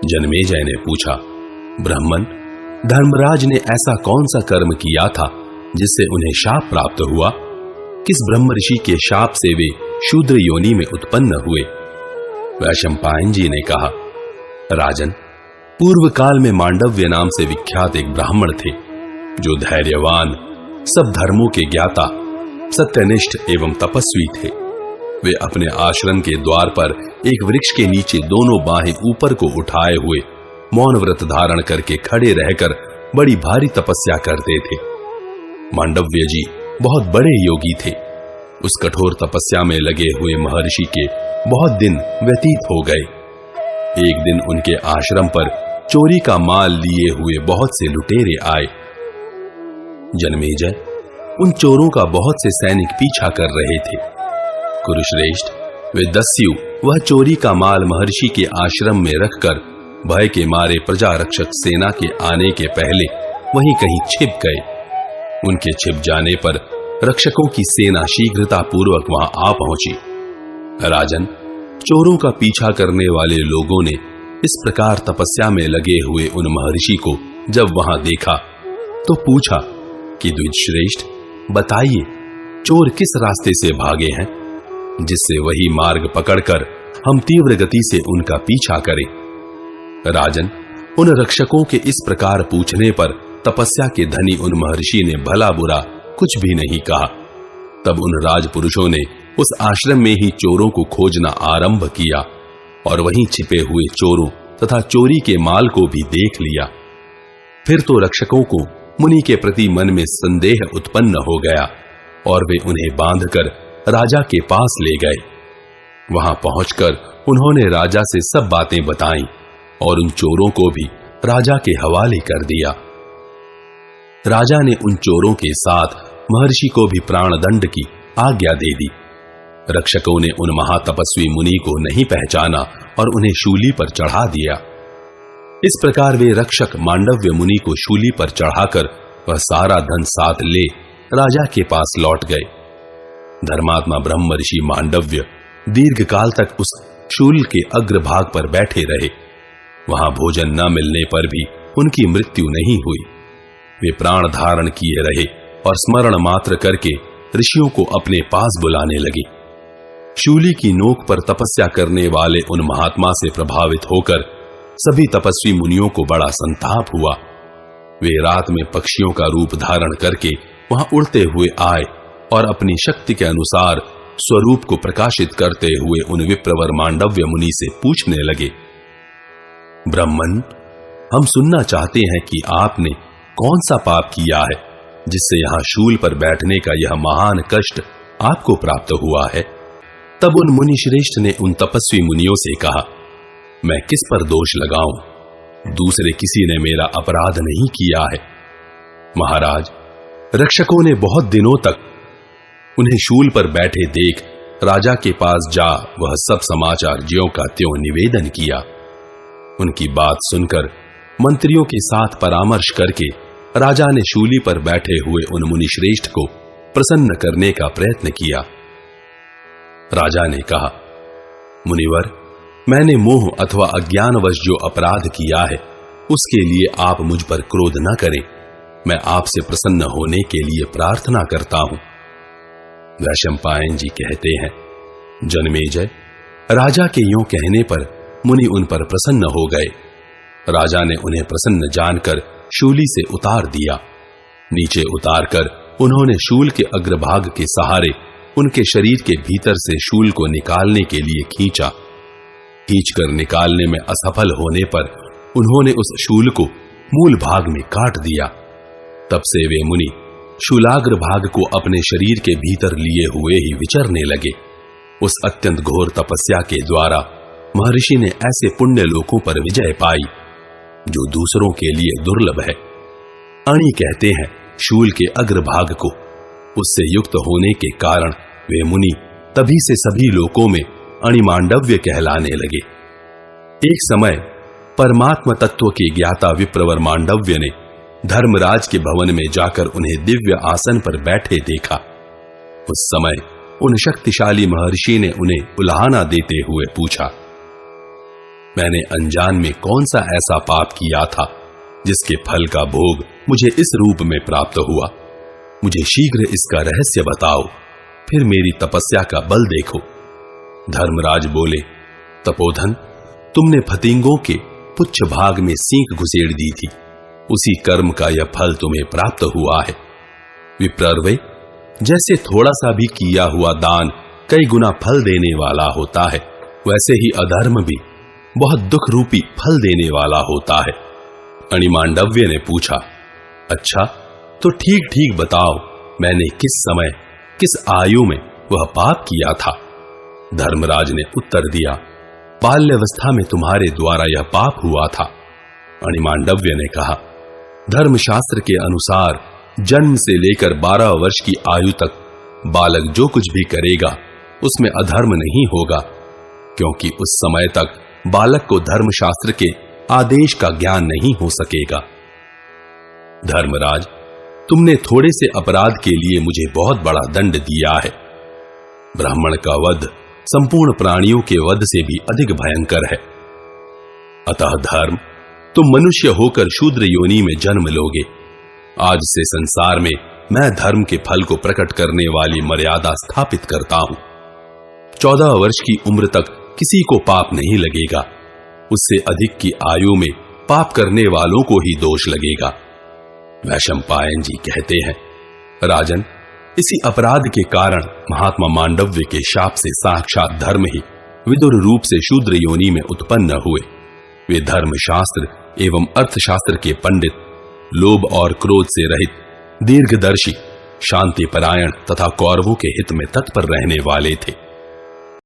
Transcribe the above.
जन्मेजय ने पूछा, ब्राह्मण, धर्मराज ने ऐसा कौन सा कर्म किया था जिससे उन्हें शाप प्राप्त हुआ? किस ब्रह्म ऋषि के शाप से वे शूद्र योनि में उत्पन्न हुए? वैशंपायन जी ने कहा, राजन, पूर्व काल में मांडव्य नाम से विख्यात एक ब्राह्मण थे जो धैर्यवान, सब धर्मों के ज्ञाता, सत्यनिष्ठ एवं तपस्वी थे। वे अपने आश्रम के द्वार पर एक वृक्ष के नीचे दोनों बाहें ऊपर को उठाए हुए मौन व्रत धारण करके खड़े रहकर बड़ी भारी तपस्या करते थे। मांडव्य जी बहुत बड़े योगी थे। उस कठोर तपस्या में लगे हुए महर्षि के बहुत दिन व्यतीत हो गए। एक दिन उनके आश्रम पर चोरी का माल लिए हुए बहुत से लुटेरे आए। जन्मेजय, उन चोरों का बहुत से सैनिक पीछा कर रहे थे। कुरुश्रेष्ठ, वे दस्यु वह चोरी का माल महर्षि के आश्रम में रखकर भय के मारे प्रजा रक्षक सेना के आने के पहले वहीं कहीं छिप गए। उनके छिप जाने पर रक्षकों की सेना शीघ्रता पूर्वक वहां आ पहुंची। राजन, चोरों का पीछा करने वाले लोगों ने इस प्रकार तपस्या में लगे हुए उन महर्षि को जब वहां देखा तो पूछा कि द्विजश्रेष्ठ, बताइए, चोर किस रास्ते से भागे हैं जिससे वही मार्ग पकड़कर हम तीव्र गति से उनका पीछा करें? राजन, उन रक्षकों के इस प्रकार पूछने पर तपस्या के धनी उन महर्षि ने भला बुरा कुछ भी नहीं कहा। तब उन राजपुरुषों ने उस आश्रम में ही चोरों को खोजना आरंभ किया और वहीं छिपे हुए चोरों तथा चोरी के माल को भी देख लिया। फिर तो रक्षकों को मुनि के प्रति मन में संदेह उत्पन्न हो गया और वे उन्हें बांधकर राजा के पास ले गए। वहां पहुंचकर उन्होंने राजा से सब बातें बताईं और उन चोरों को भी राजा के हवाले कर दिया। राजा ने उन चोरों के साथ महर्षि को भी प्राणदंड की आज्ञा दे दी। रक्षकों ने उन महातपस्वी मुनि को नहीं पहचाना और उन्हें शूली पर चढ़ा दिया। इस प्रकार वे रक्षक मांडव्य मुनि को शूली पर चढ़ाकर वह सारा धन साथ ले राजा के पास लौट गए। धर्मात्मा ब्रह्म ऋषि मांडव्य दीर्घ काल तक उस शूल के अग्रभाग पर बैठे रहे। वहां भोजन न मिलने पर भी उनकी मृत्यु नहीं हुई। वे प्राण धारण किए रहे और स्मरण मात्र करके ऋषियों को अपने पास बुलाने लगे। शूली की नोक पर तपस्या करने वाले उन महात्मा से प्रभावित होकर सभी तपस्वी मुनियों को बड़ा संताप हुआ। वे रात में पक्षियों का रूप धारण करके वहां उड़ते हुए आए और अपनी शक्ति के अनुसार स्वरूप को प्रकाशित करते हुए उन विप्रवर मांडव्य मुनि से पूछने लगे, ब्राह्मण, हम सुनना चाहते हैं कि आपने कौन सा पाप किया है जिससे यहां शूल पर बैठने का यह महान कष्ट आपको प्राप्त हुआ है? तब उन मुनि श्रेष्ठ ने उन तपस्वी मुनियों से कहा, मैं किस पर दोष लगाऊं? दूसरे किसी ने मेरा अपराध नहीं किया है। महाराज, रक्षकों ने बहुत दिनों तक उन्हें शूल पर बैठे देख राजा के पास जा वह सब समाचार ज्यों का त्यों निवेदन किया। उनकी बात सुनकर मंत्रियों के साथ परामर्श करके राजा ने शूली पर बैठे हुए उन मुनि श्रेष्ठ को प्रसन्न करने का प्रयत्न किया। राजा ने कहा, मुनिवर, मैंने मोह अथवा अज्ञानवश जो अपराध किया है उसके लिए आप मुझ पर क्रोध न करें। मैं आपसे प्रसन्न होने के लिए प्रार्थना करता हूं। वैशंपायन जी कहते हैं, जन्मेजय, राजा के यूं कहने पर मुनि उन पर प्रसन्न हो गए। राजा ने उन्हें प्रसन्न जानकर शूली से उतार दिया। नीचे उतारकर उन्होंने शूल के अग्रभाग के सहारे उनके शरीर के भीतर से शूल को निकालने के लिए खींचा। खींचकर निकालने में असफल होने पर उन्होंने उस शूल को मूल भाग में काट दिया। तब से वे मुनि शूलाग्र भाग को अपने शरीर के भीतर लिए हुए ही विचरने लगे। उस अत्यंत घोर तपस्या के द्वारा महर्षि ने ऐसे पुण्य लोकों पर विजय पाई जो दूसरों के लिए दुर्लभ है। अणि कहते हैं शूल के अग्रभाग को। उससे युक्त होने के कारण वे मुनि तभी से सभी लोकों में अणिमांडव्य कहलाने लगे। एक समय परमात्म तत्व के ज्ञाता विप्रवर मांडव्य ने धर्मराज के भवन में जाकर उन्हें दिव्य आसन पर बैठे देखा। उस समय उन शक्तिशाली महर्षि ने उन्हें उल्हाना देते हुए पूछा, मैंने अनजान में कौन सा ऐसा पाप किया था जिसके फल का भोग मुझे इस रूप में प्राप्त हुआ? मुझे शीघ्र इसका रहस्य बताओ, फिर मेरी तपस्या का बल देखो। धर्मराज बोले, तपोधन, तुमने फतिंगों के पुच्छ भाग में सींग घुसेड़ दी थी, उसी कर्म का यह फल तुम्हें प्राप्त हुआ है। विप्रर्वे, जैसे थोड़ा सा भी किया हुआ दान कई गुना फल देने वाला होता है, वैसे ही अधर्म भी बहुत दुख रूपी फल देने वाला होता है। अणिमांडव्य ने पूछा, अच्छा तो ठीक ठीक बताओ, मैंने किस समय किस आयु में वह पाप किया था? धर्मराज ने उत्तर दिया, बाल्यावस्था में तुम्हारे द्वारा यह पाप हुआ था। अणिमांडव्य ने कहा, धर्मशास्त्र के अनुसार जन्म से लेकर 12 वर्ष की आयु तक बालक जो कुछ भी करेगा उसमें अधर्म नहीं होगा, क्योंकि उस समय तक बालक को धर्मशास्त्र के आदेश का ज्ञान नहीं हो सकेगा। धर्मराज, तुमने थोड़े से अपराध के लिए मुझे बहुत बड़ा दंड दिया है। ब्राह्मण का वध संपूर्ण प्राणियों के वध से भी अधिक भयंकर है। अतः धर्म, तुम मनुष्य होकर शूद्र योनि में जन्म लोगे। आज से संसार में मैं धर्म के फल को प्रकट करने वाली मर्यादा स्थापित करता हूं। 14 वर्ष की उम्र तक किसी को पाप नहीं लगेगा, उससे अधिक की आयु में पाप करने वालों को ही दोष लगेगा। वैशंपायन जी कहते हैं, राजन, इसी अपराध के कारण महात्मा मांडव्य के शाप से साक्षात धर्म ही विदुर रूप से शूद्र योनि में उत्पन्न हुए। वे धर्मशास्त्र एवं अर्थशास्त्र के पंडित, लोभ और क्रोध से रहित, दीर्घदर्शी, शांतिपरायण तथा कौरवों के हित में तत्पर रहने वाले थे।